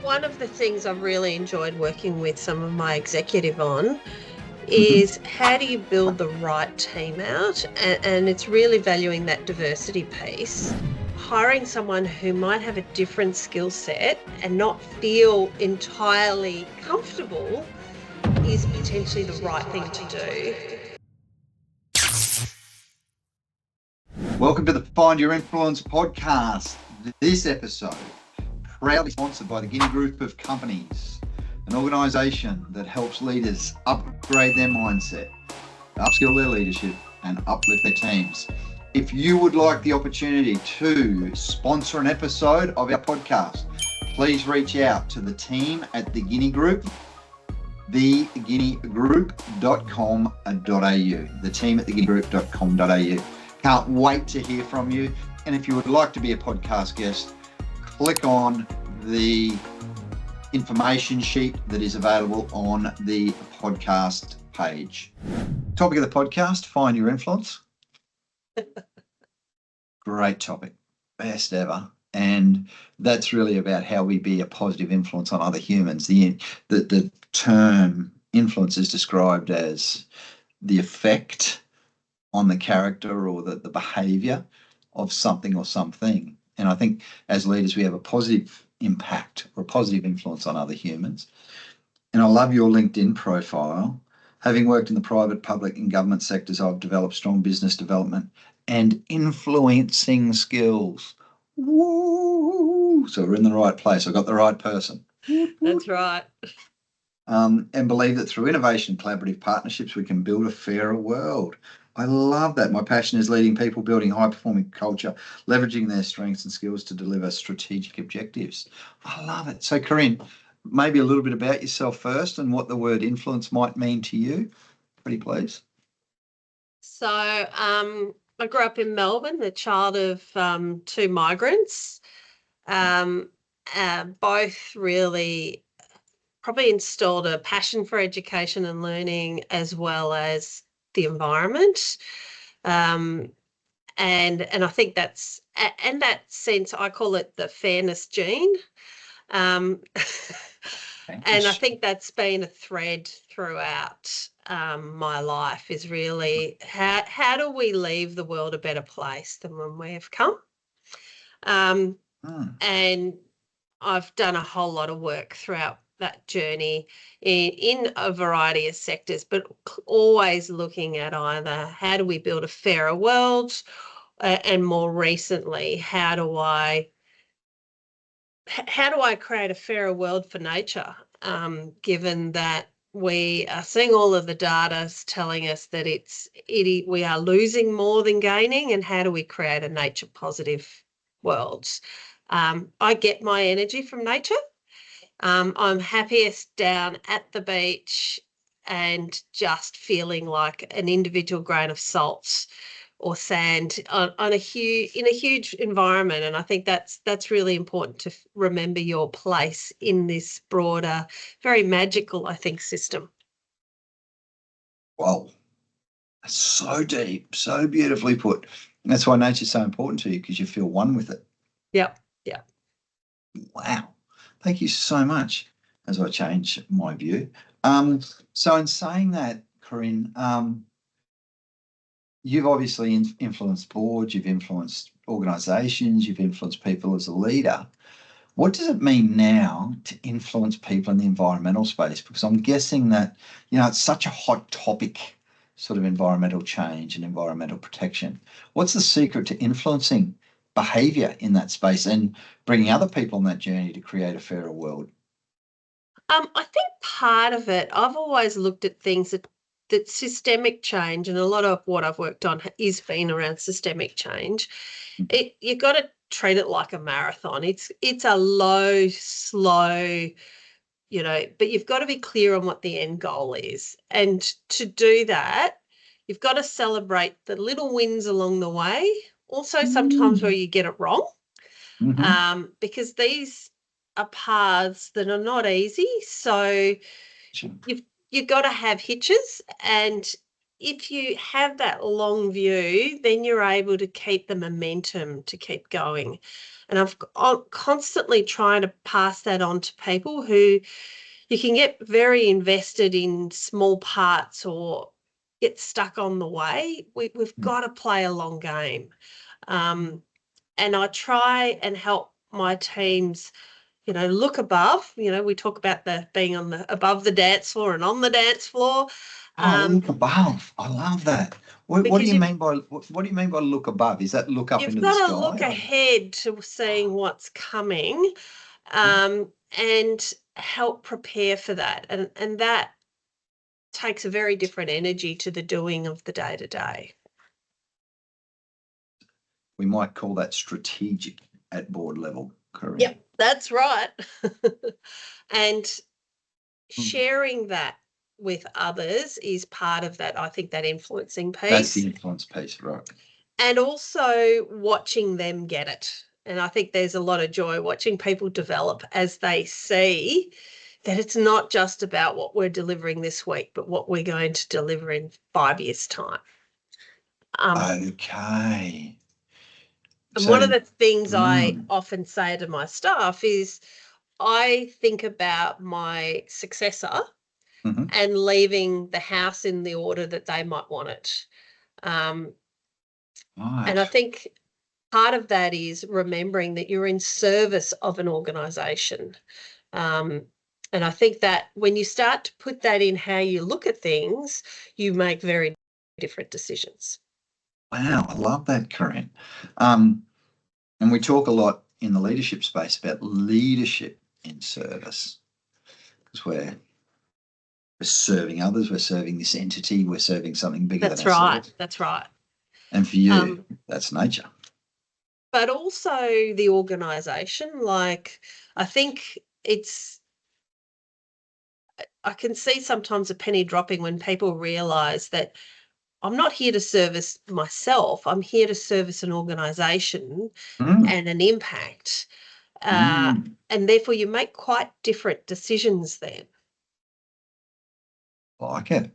One of the things I've really enjoyed working with some of my executive on Mhm. is how do you build the right team out? And it's really valuing that diversity piece. Hiring someone who might have a different skill set and not feel entirely comfortable is potentially the right thing to do. Welcome to the Find Your Influence podcast. This episode, proudly sponsored by the Guinea Group of Companies, an organisation that helps leaders upgrade their mindset, upskill their leadership, and uplift their teams. If you would like the opportunity to sponsor an episode of our podcast, please reach out to the team at the Guinea Group, theguineagroup.com.au, the team at theguineagroup.com.au. Can't wait to hear from you. And if you would like to be a podcast guest, click on the information sheet that is available on the podcast page. Topic of the podcast, find your influence. Great topic, best ever. And that's really about how we be a positive influence on other humans. The term influence is described as the effect on the character or the behavior of something or something. And I think as leaders, we have a positive impact or a positive influence on other humans. And I love your LinkedIn profile. Having worked in the private, public, and government sectors, I've developed strong business development and influencing skills. Woo! So we're in the right place. I got the right person. That's right. And believe that through innovation and collaborative partnerships, we can build a fairer world. I love that. My passion is leading people, building high-performing culture, leveraging their strengths and skills to deliver strategic objectives. I love it. So, Corinne, maybe a little bit about yourself first and what the word influence might mean to you. Pretty please. So I grew up in Melbourne, the child of two migrants. Both really probably installed a passion for education and learning as well as the environment. And I think that's, and that sense, I call it the fairness gene. Um, and I think that's been a thread throughout my life is really how do we leave the world a better place than when we have come? And I've done a whole lot of work throughout that journey in a variety of sectors, but always looking at either how do we build a fairer world, and more recently, how do I create a fairer world for nature, given that we are seeing all of the data telling us that we are losing more than gaining, and how do we create a nature positive world? I get my energy from nature. I'm happiest down at the beach and just feeling like an individual grain of salt or sand on a huge environment. And I think that's really important to remember your place in this broader, very magical, I think, system. Wow. So deep, so beautifully put. And that's why nature's so important to you, because you feel one with it. Yep. Yeah. Wow. Thank you so much as I change my view. So in saying that, Corinne, you've obviously influenced boards, you've influenced organisations, you've influenced people as a leader. What does it mean now to influence people in the environmental space? Because I'm guessing that, it's such a hot topic, sort of environmental change and environmental protection. What's the secret to influencing behaviour in that space and bringing other people on that journey to create a fairer world? I think part of it, I've always looked at things that systemic change, and a lot of what I've worked on is been around systemic change. You've got to treat it like a marathon. It's a low, slow, but you've got to be clear on what the end goal is. And to do that, you've got to celebrate the little wins along the way. Also, sometimes where you get it wrong, because these are paths that are not easy. So you've got to have hitches, and if you have that long view, then you're able to keep the momentum to keep going. And I'm constantly trying to pass that on to people who you can get very invested in small parts or get stuck on the way. We've got to play a long game. And I try and help my teams, look above. We talk about the being on the above the dance floor and on the dance floor. Oh, look above. I love that. What do Because you mean by what do you mean by look above? Is that look up you've into the got to sky? look ahead to seeing what's coming, and help prepare for that. And that takes a very different energy to the doing of the day to day. We might call that strategic at board level, Corinne. Yep, that's right. And sharing that with others is part of that, I think, that influencing piece. That's the influence piece, right. And also watching them get it. And I think there's a lot of joy watching people develop as they see that it's not just about what we're delivering this week, but what we're going to deliver in 5 years' time. Okay. And one of the things I often say to my staff is I think about my successor and leaving the house in the order that they might want it. And I think part of that is remembering that you're in service of an organisation. And I think that when you start to put that in how you look at things, you make very different decisions. Wow, I love that, Corinne. And we talk a lot in the leadership space about leadership in service, because we're serving others, we're serving this entity, we're serving something bigger than ourselves. That's right. And for you, that's nature. But also the organisation, I think I can see sometimes a penny dropping when people realise that I'm not here to service myself. I'm here to service an organisation and an impact. And therefore you make quite different decisions then. I like it.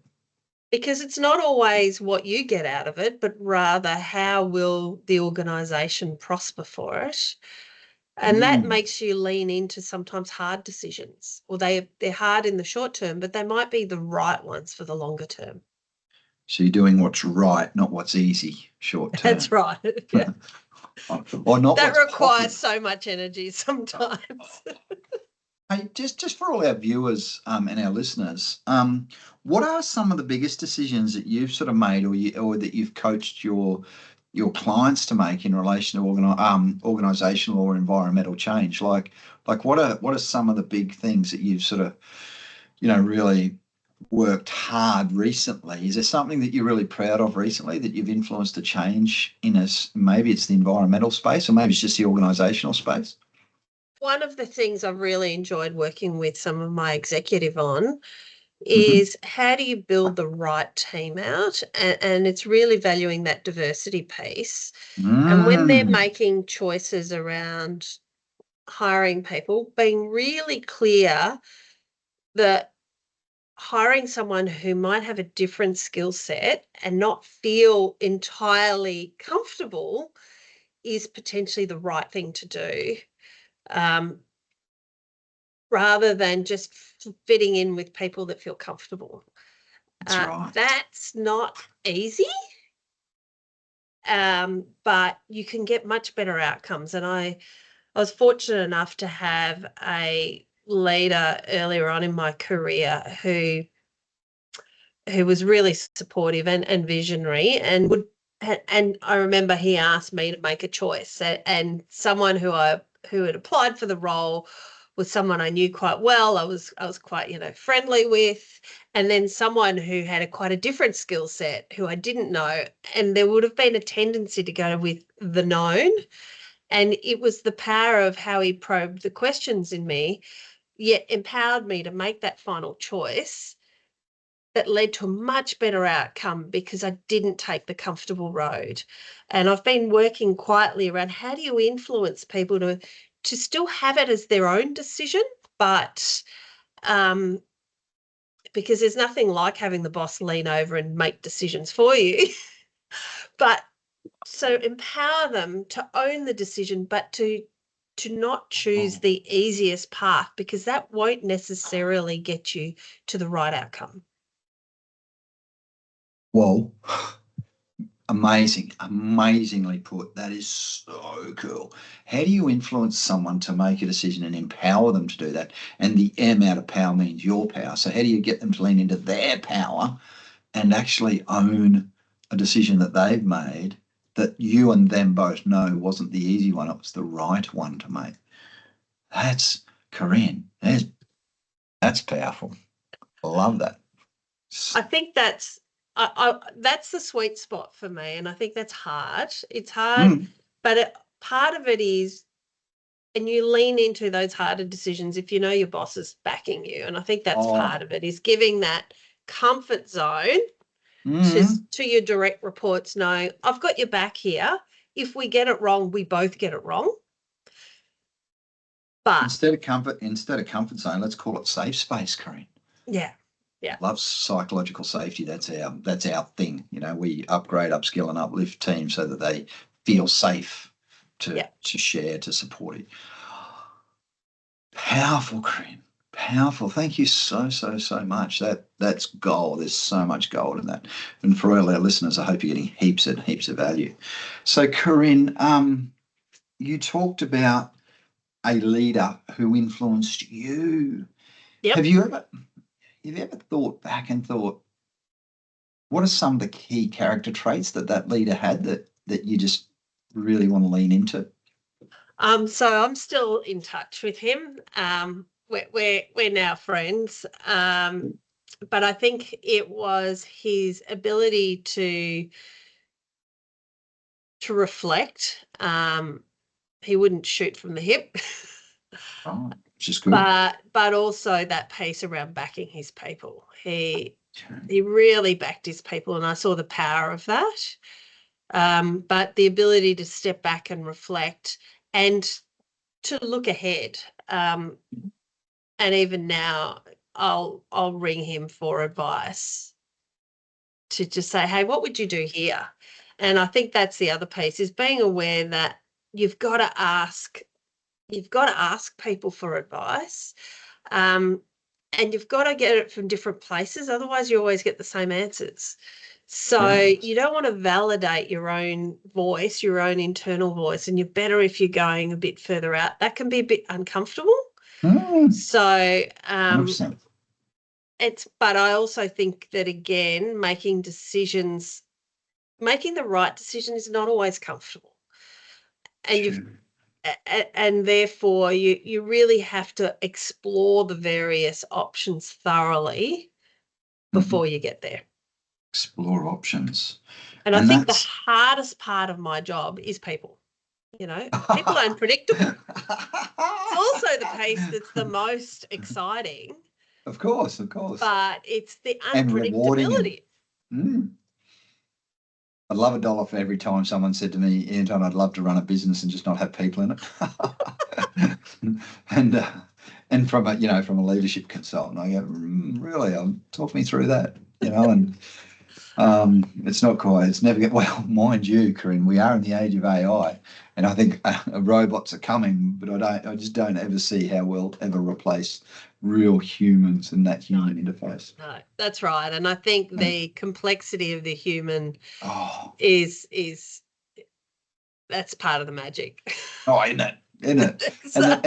Because it's not always what you get out of it, but rather how will the organisation prosper for it. And that makes you lean into sometimes hard decisions, or they're hard in the short term, but they might be the right ones for the longer term. So you're doing what's right, not what's easy short term. That's right. Yeah. Or not that what's requires popular. so much energy sometimes. Hey, just for all our viewers and our listeners, what are some of the biggest decisions that you've sort of made, or that you've coached your clients to make in relation to organizational or environmental change? Like what are some of the big things that you've sort of, really worked hard recently? Is there something that you're really proud of recently that you've influenced a change in maybe it's the environmental space, or maybe it's just the organizational space? One of the things I've really enjoyed working with some of my executive on is how do you build the right team out? And it's really valuing that diversity piece. And when they're making choices around hiring people, being really clear that hiring someone who might have a different skill set and not feel entirely comfortable is potentially the right thing to do. Rather than just fitting in with people that feel comfortable. That's right. That's not easy, but you can get much better outcomes. And I was fortunate enough to have a leader earlier on in my career who was really supportive and visionary, and I remember he asked me to make a choice, and someone who had applied for the role was someone I knew quite well. I was quite, friendly with, and then someone who had quite a different skill set who I didn't know, and there would have been a tendency to go with the known. And it was the power of how he probed the questions in me, yet empowered me to make that final choice that led to a much better outcome because I didn't take the comfortable road. And I've been working quietly around how do you influence people to still have it as their own decision, but because there's nothing like having the boss lean over and make decisions for you. But so empower them to own the decision, but to not choose the easiest path, because that won't necessarily get you to the right outcome. Well, amazingly put. That is so cool. How do you influence someone to make a decision and empower them to do that? And the M out of power means your power. So how do you get them to lean into their power and actually own a decision that they've made that you and them both know wasn't the easy one, it was the right one to make? That's Corinne. That's powerful. I love that. I think that's the sweet spot for me, and I think that's hard. It's hard, but part of it is, and you lean into those harder decisions if you know your boss is backing you, and I think that's part of it, is giving that comfort zone to your direct reports, knowing I've got your back here. If we get it wrong, we both get it wrong. But instead of comfort zone, let's call it safe space, Corinne. Yeah. Love psychological safety. That's our thing. You know, we upgrade, upskill, and uplift teams so that they feel safe to share, to support it. Powerful, Corinne. Powerful. Thank you so much. That's gold. There's so much gold in that. And for all our listeners, I hope you're getting heaps of value. So, Corinne, you talked about a leader who influenced you. Yep. Have you ever thought back and thought, what are some of the key character traits that leader had that you just really want to lean into? So I'm still in touch with him. We're now friends. But I think it was his ability to reflect. He wouldn't shoot from the hip. Oh, which is good. But also that piece around backing his people. He really backed his people, and I saw the power of that. But the ability to step back and reflect and to look ahead. And even now, I'll ring him for advice, to just say, hey, what would you do here? And I think that's the other piece, is being aware that you've got to ask people for advice. And you've got to get it from different places. Otherwise, you always get the same answers. So you don't want to validate your own voice, your own internal voice, and you're better if you're going a bit further out. That can be a bit uncomfortable. So but I also think that, again, making the right decision is not always comfortable. And and therefore you really have to explore the various options thoroughly before you get there. Explore options. And I think the hardest part of my job is people. You know, people are unpredictable. It's also the piece that's the most exciting. Of course. But it's the unpredictability. I'd love $1 for every time someone said to me, Anton, I'd love to run a business and just not have people in it. and from a leadership consultant, I go, really? Talk me through that, and it's not quite. It's never well, mind you, Corinne, we are in the age of AI, and I think robots are coming, but I just don't ever see how we'll ever replace real humans and that human interface. No, that's right. And I think the complexity of the human is that's part of the magic. Oh, isn't it? So,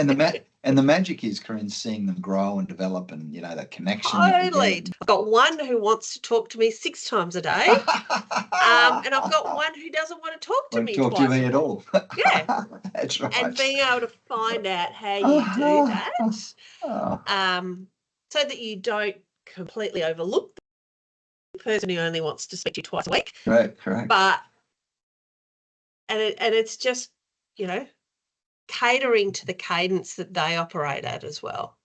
and the magic is, Corinne, seeing them grow and develop, and that connection. Totally. I've got one who wants to talk to me 6 times a day, and I've got one who doesn't want to talk to me twice. Talk to me at all. Yeah, that's right. And being able to find out how you do that, so that you don't completely overlook the person who only wants to speak to you twice a week. Correct. But and it's just, catering to the cadence that they operate at as well.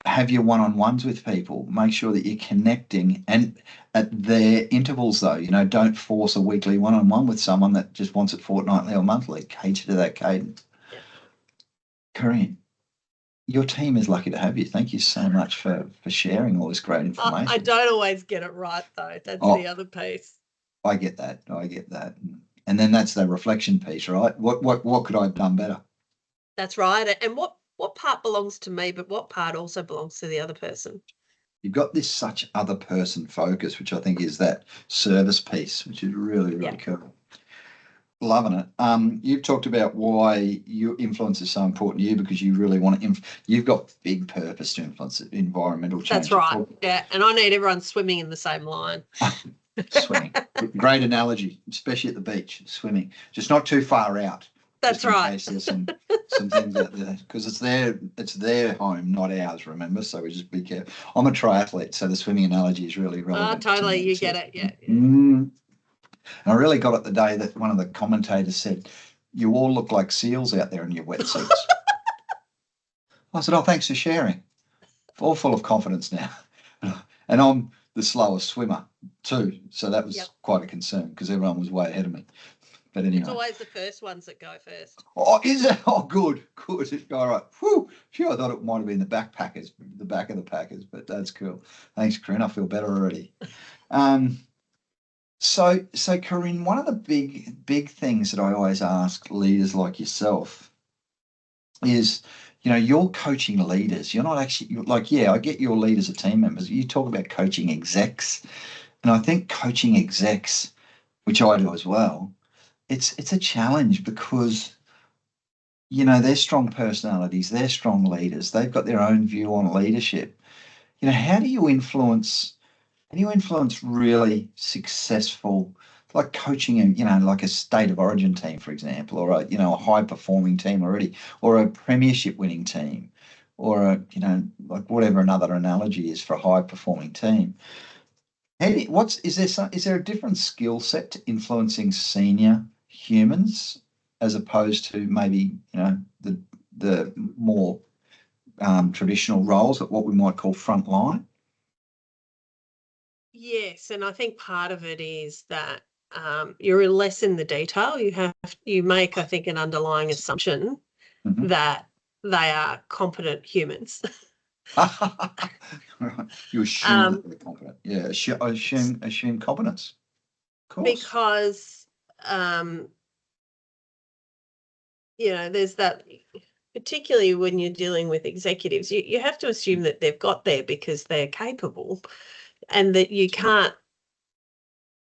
Have your one-on-ones with people. Make sure that you're connecting, and at their intervals, though. Don't force a weekly one-on-one with someone that just wants it fortnightly or monthly. Cater to that cadence. Yeah. Corinne, your team is lucky to have you. Thank you so much for sharing all this great I information. don't always get it right though. That's the Oh, other piece. I get that. I get that. And then that's the reflection piece, right? What could I have done better? That's right. And what part belongs to me, but what part also belongs to the other person? You've got this such other person focus, which I think is that service piece, which is really, Yeah. really cool. Loving it. You've talked about why your influence is so important to you because you really want to. You've got big purpose to influence environmental change. That's right. Yeah. And I need everyone swimming in the same line. Swimming, great analogy, especially at the beach. Swimming, just not too far out. That's Just in right. case there's some things out there because it's their home, not ours. Remember, so we just be careful. I'm a triathlete, so the swimming analogy is really relevant to Totally. me. You So, get it. Yeah. and I really got it the day that one of the commentators said, "You all look like seals out there in your wetsuits." I said, "Oh, thanks for sharing." All full of confidence now, and I'm the slowest swimmer too, so that was Yep. quite a concern because everyone was way ahead of me. But It's anyway, always the first ones that go first. oh, is it? Oh, good. All right. Whew. Phew, I thought it might have been the backpackers, the back of the packers, but that's cool. Thanks, Corinne. I feel better already. Um, so Corinne, one of the big things that I always ask leaders like yourself is, you're coaching leaders. You're not actually like, yeah, I get your leaders are team members. You talk about coaching execs, and I think coaching execs, which I do as well, it's a challenge because they're strong personalities, they're strong leaders, they've got their own view on leadership. How do you influence really successful, like coaching like a state of origin team, for example, or a high performing team already, or a premiership winning team, or like whatever another analogy is for a high performing team. Is there a different skill set to influencing senior humans as opposed to maybe the more traditional roles at what we might call frontline? Yes, and I think part of it is that you're less in the detail. You make, I think, an underlying assumption Mhm. that they are competent humans. Right. You assume that um, they're competent. Yeah, assume competence. Of course. because there's that, particularly when you're dealing with executives, you have to assume that they've got there because they're capable, and that you can't.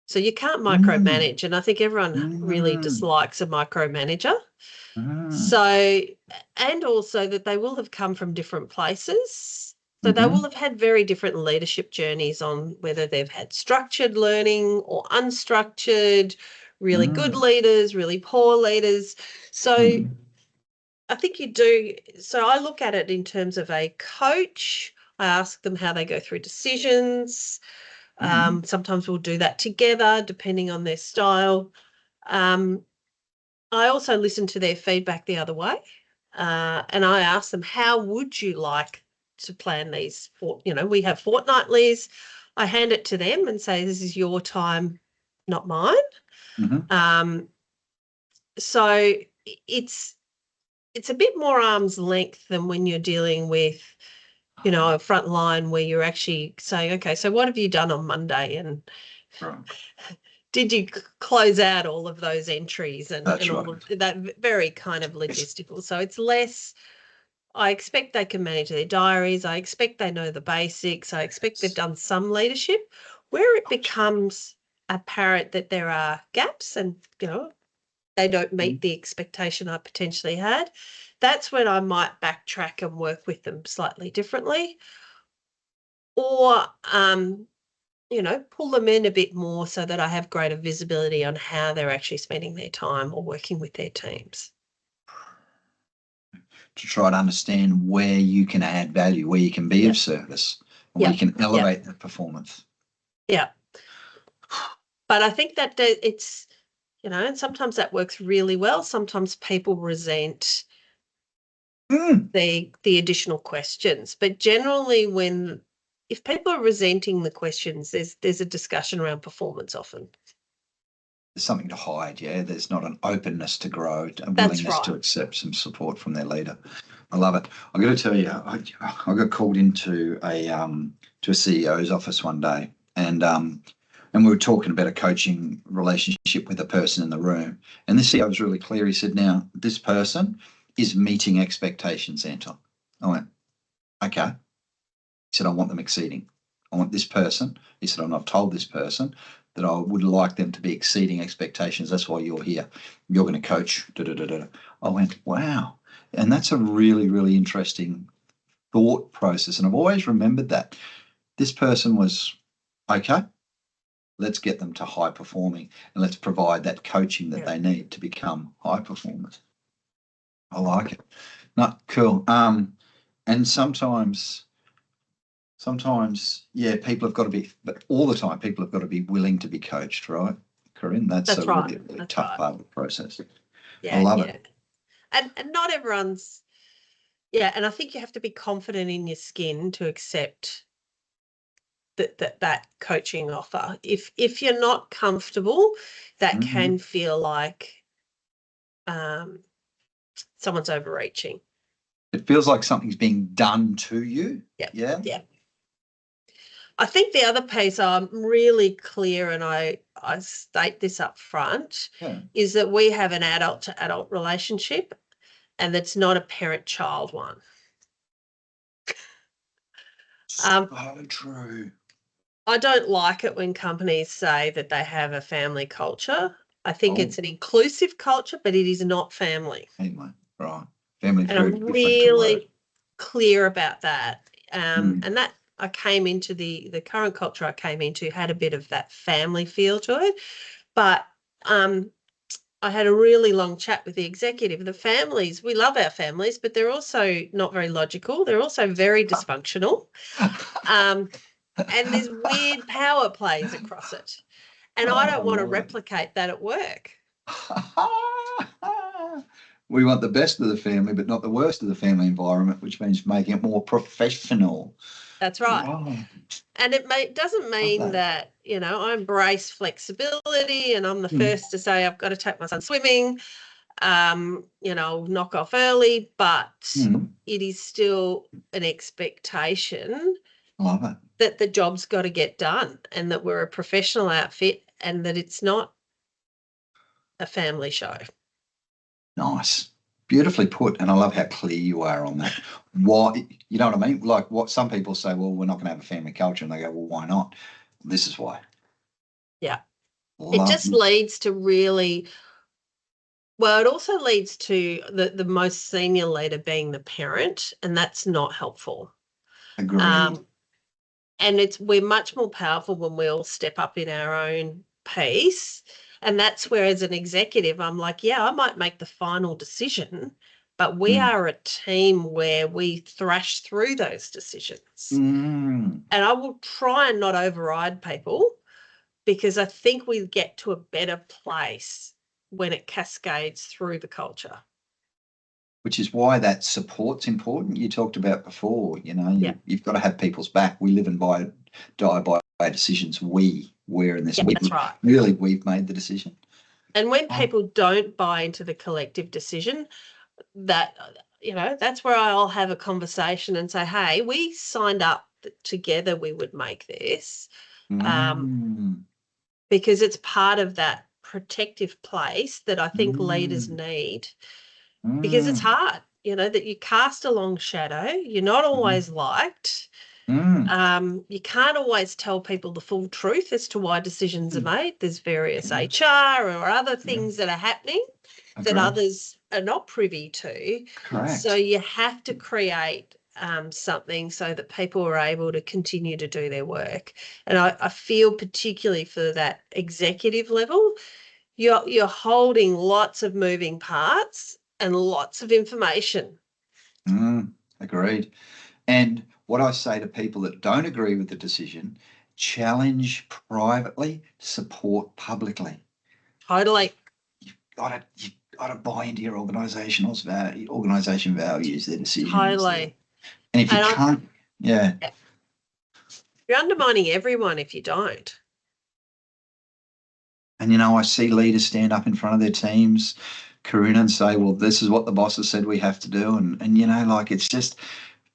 So you can't Mm, micromanage, and I think everyone really mm, dislikes a micromanager. mm, So, and also that they will have come from different places. So they will mhm, have had very different leadership journeys on whether they've had structured learning or unstructured, really good mm, leaders, really poor leaders. So mm, I think you do. So I look at it in terms of a coach. I ask them how they go through decisions. mm, Sometimes we'll do that together, depending on their style. Um, I also listen to their feedback the other way, and I ask them, how would you like to plan these? We have fortnightlies. I hand it to them and say, this is your time, not mine. mhm. Um, so it's it's a bit more arm's length than when you're dealing with, a front line where you're actually saying, okay, so what have you done on Monday? And Right. did you close out all of those entries and That's all right. of that, very kind of logistical. So it's less, I expect they can manage their diaries. I expect they know the basics. I expect they've done some leadership. Where it becomes apparent that there are gaps and, they don't meet the expectation I potentially had, that's when I might backtrack and work with them slightly differently, or pull them in a bit more so that I have greater visibility on how they're actually spending their time or working with their teams. To try to understand where you can add value, where you can be Yeah. of service, and where Yeah. you can Yeah. elevate the performance. Yeah. But I think that it's, and sometimes that works really well. Sometimes people resent Mm. the additional questions. But generally, if people are resenting the questions, there's a discussion around performance often. There's something to hide, yeah. There's not an openness to grow, a That's willingness right. to accept some support from their leader. I love it. I got to tell you, I got called into a CEO's office one day, and we were talking about a coaching relationship with a person in the room. And the CEO was really clear. He said, "Now this person is meeting expectations, Anton." I went, "Okay." He said, "I want them exceeding. I want this person." He said, "I've told this person that I would like them to be exceeding expectations. That's why you're here. You're going to coach." Da, da, da, da. I went, "Wow." And that's a really, really interesting thought process. And I've always remembered that. This person was, okay, let's get them to high performing and let's provide that coaching that they need to become high performers. I like it. Not cool. And sometimes, yeah, people have got to be, but all the time, people have got to be willing to be coached, right, Corinne? That's a right. really, really That's tough right. part of the process. I Yeah, love yeah. it. And not everyone's, yeah, and I think you have to be confident in your skin to accept that coaching offer. If you're not comfortable, that can feel like someone's overreaching. It feels like something's being done to you. Yeah. Yeah. Yeah. I think the other piece I'm really clear, and I state this up front, is that we have an adult to adult relationship, and that's not a parent-child one. So true. I don't like it when companies say that they have a family culture. I think it's an inclusive culture, but it is not family. Anyway, right. Family's And very I'm different to work. really clear about that. And that I came into the current culture I came into had a bit of that family feel to it. But I had a really long chat with the executive. The families, we love our families, but they're also not very logical. They're also very dysfunctional. And there's weird power plays across it. And I don't want to replicate that at work. We want the best of the family, but not the worst of the family environment, which means making it more professional. That's right. Right. And it doesn't mean that, I embrace flexibility and I'm the first to say I've got to take my son swimming, knock off early, but it is still an expectation Love it. that the job's got to get done and that we're a professional outfit and that it's not a family show. Nice. Beautifully put. And I love how clear you are on that. Why, you know what I mean? Like what some people say, well, we're not going to have a family culture. And they go, well, why not? This is why. Yeah. It just leads to really, well, it also leads to the most senior leader being the parent, and that's not helpful. Agreed. And we're much more powerful when we all step up in our own pace. And that's where, as an executive, I'm like, yeah, I might make the final decision, but we are a team where we thrash through those decisions. And I will try and not override people because I think we get to a better place when it cascades through the culture. Which is why that support's important. You talked about before, you've got to have people's back. We live and die by decisions we're in this. That's right. Really, we've made the decision. And when people don't buy into the collective decision, that's where I'll have a conversation and say, hey, we signed up together we would make this. Because it's part of that protective place that I think leaders need. Because it's hard, that you cast a long shadow. You're not always liked. You can't always tell people the full truth as to why decisions are made. There's various HR or other things that are happening that others are not privy to. Correct. So you have to create something so that people are able to continue to do their work. And I feel particularly for that executive level, you're holding lots of moving parts and lots of information. Agreed. And what I say to people that don't agree with the decision, challenge privately, support publicly. Totally. You've got to buy into your organisation values, their decisions. Totally. And if you can't, you're undermining everyone if you don't. And, I see leaders stand up in front of their teams Corinne, and say, well, this is what the boss has said we have to do. And you know, like, it's just,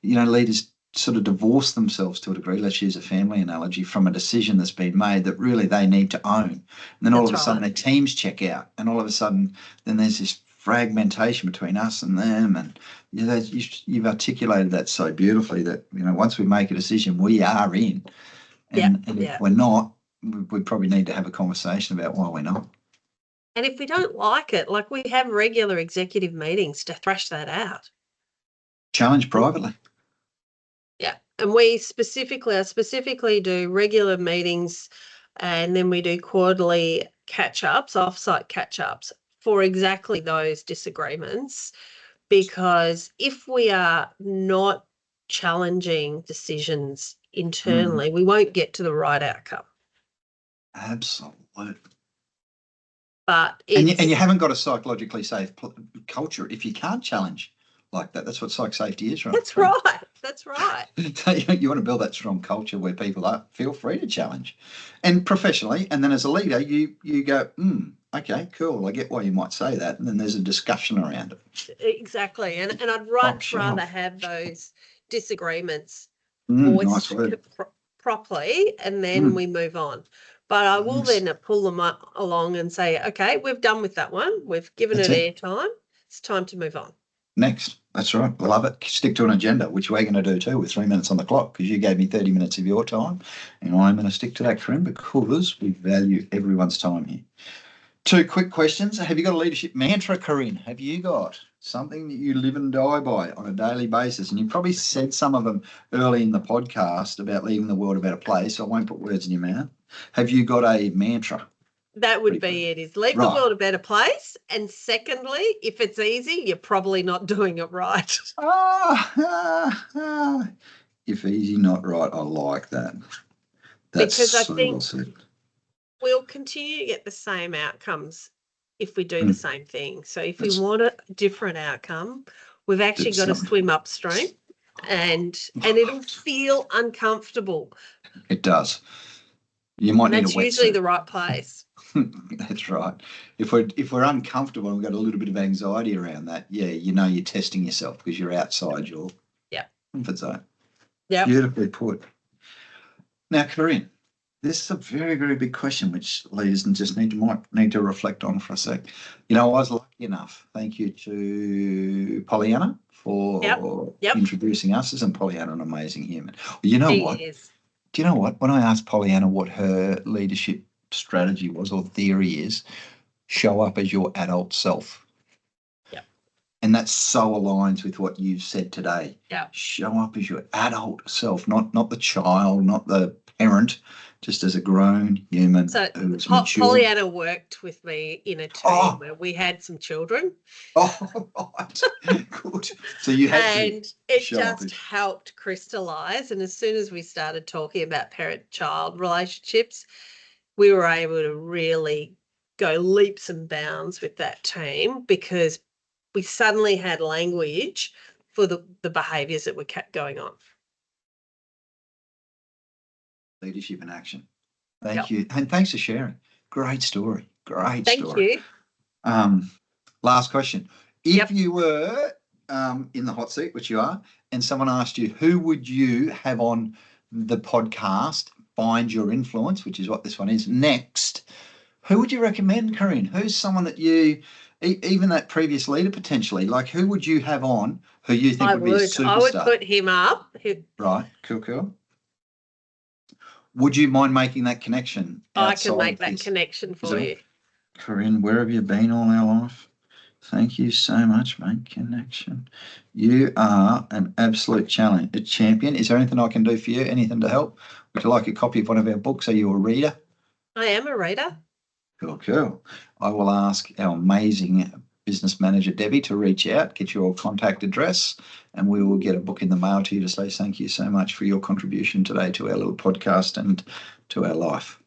you know, leaders sort of divorce themselves to a degree, let's use a family analogy, from a decision that's been made that really they need to own. And then all That's of a sudden right. their teams check out, and all of a sudden then there's this fragmentation between us and them. And you know, you've articulated that so beautifully that, you know, once we make a decision, we are in. Yeah, And if yeah. we're not, we probably need to have a conversation about why we're not. And if we don't like it, like, we have regular executive meetings to thrash that out. Challenge privately. Yeah. And I specifically do regular meetings, and then we do quarterly catch-ups, off-site catch-ups for exactly those disagreements. Because if we are not challenging decisions internally, we won't get to the right outcome. Absolutely. But And you it's haven't got a psychologically safe culture if you can't challenge like that. That's what psych safety is, right? that's right. That's right. So you want to build that strong culture where people feel free to challenge, and professionally, and then as a leader, you go, okay, cool. I get why you might say that, and then there's a discussion around it. Exactly. And I'd much rather have those disagreements Nice voiced word. properly, and then we move on. But I will Yes. then pull them up along and say, okay, we've done with that one. We've given That's it it. airtime. It's time to move on. Next. That's right. I love it. Stick to an agenda, which we're going to do too with 3 minutes on the clock, because you gave me 30 minutes of your time, and I'm going to stick to that, Corinne, because we value everyone's time here. 2 quick questions. Have you got a leadership mantra, Corinne? Have you got something that you live and die by on a daily basis? And you probably said some of them early in the podcast about leaving the world a better place, so I won't put words in your mouth. Have you got a mantra? That would be it, is leave the world a better place. And secondly, if it's easy, you're probably not doing it right. If easy, not right. I like that. That's because I so think well said. We'll continue to get the same outcomes if we do the same thing. So if we want a different outcome, we've actually got to swim upstream, and it'll feel uncomfortable. It does. You might need a wetsuit. That's usually the right place. That's right. If we're uncomfortable and we've got a little bit of anxiety around that, yeah, you know you're testing yourself because you're outside your comfort zone. Yeah. Beautifully put. Now, Corinne, this is a very, very big question which leaders just might need to reflect on for a sec. You know, I was lucky enough, thank you to Pollyanna for introducing us. Isn't Pollyanna an amazing human? You know what? She is. Do you know what? When I asked Pollyanna what her leadership strategy was or theory is, show up as your adult self. Yep. And that so aligns with what you've said today. Yeah. Show up as your adult self, not the child, not the parent, just as a grown human. So who's mature. Pollyanna worked with me in a team where we had some children. Oh, right. Good. So you had and it just helped crystallize. And as soon as we started talking about parent-child relationships, we were able to really go leaps and bounds with that team, because we suddenly had language for the behaviours that were kept going on. Leadership in action. Thank you. And thanks for sharing. Great story. Great story. Thank you. Last question. If you were in the hot seat, which you are, and someone asked you, who would you have on the podcast, Find Your Influence, which is what this one is, next, who would you recommend, Corinne? Who's someone that you, even that previous leader potentially, like who would you have on who you think would be a superstar? I would put him up. Right. Cool. Would you mind making that connection? I can make that connection for you. Corinne, where have you been all our life? Thank you so much, mate. Connection. You are an absolute champion. Is there anything I can do for you? Anything to help? Would you like a copy of one of our books? Are you a reader? I am a reader. Cool. I will ask our amazing business manager, Debbie, to reach out, get your contact address, and we will get a book in the mail to you to say thank you so much for your contribution today to our little podcast and to our life.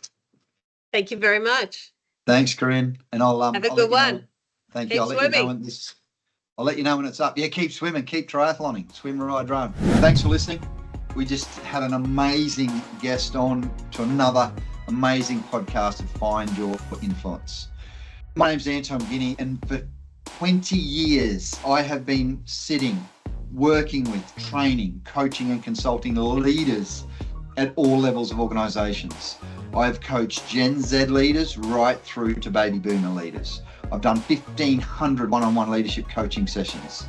Thank you very much. Thanks, Corinne. And I'll have a good one. Thank you. I'll let you know when it's up. Yeah, keep swimming, keep triathloning, swim, ride, run. Thanks for listening. We just had an amazing guest on to another amazing podcast of Find Your Influence. My name's Anton Guinea, and for 20 years, I have been sitting, working with, training, coaching and consulting leaders at all levels of organizations. I've coached Gen Z leaders right through to baby boomer leaders. I've done 1,500 one-on-one leadership coaching sessions.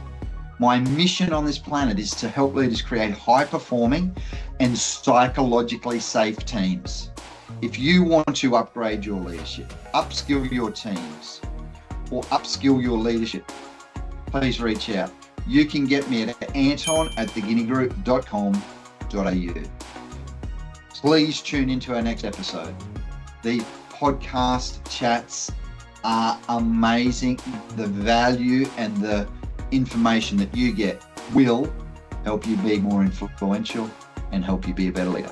My mission on this planet is to help leaders create high-performing and psychologically safe teams. If you want to upgrade your leadership, upskill your teams, or upskill your leadership, please reach out. You can get me at anton@theguineagroup.com.au. Please tune into our next episode. The podcast chats are amazing. The value and the information that you get will help you be more influential and help you be a better leader.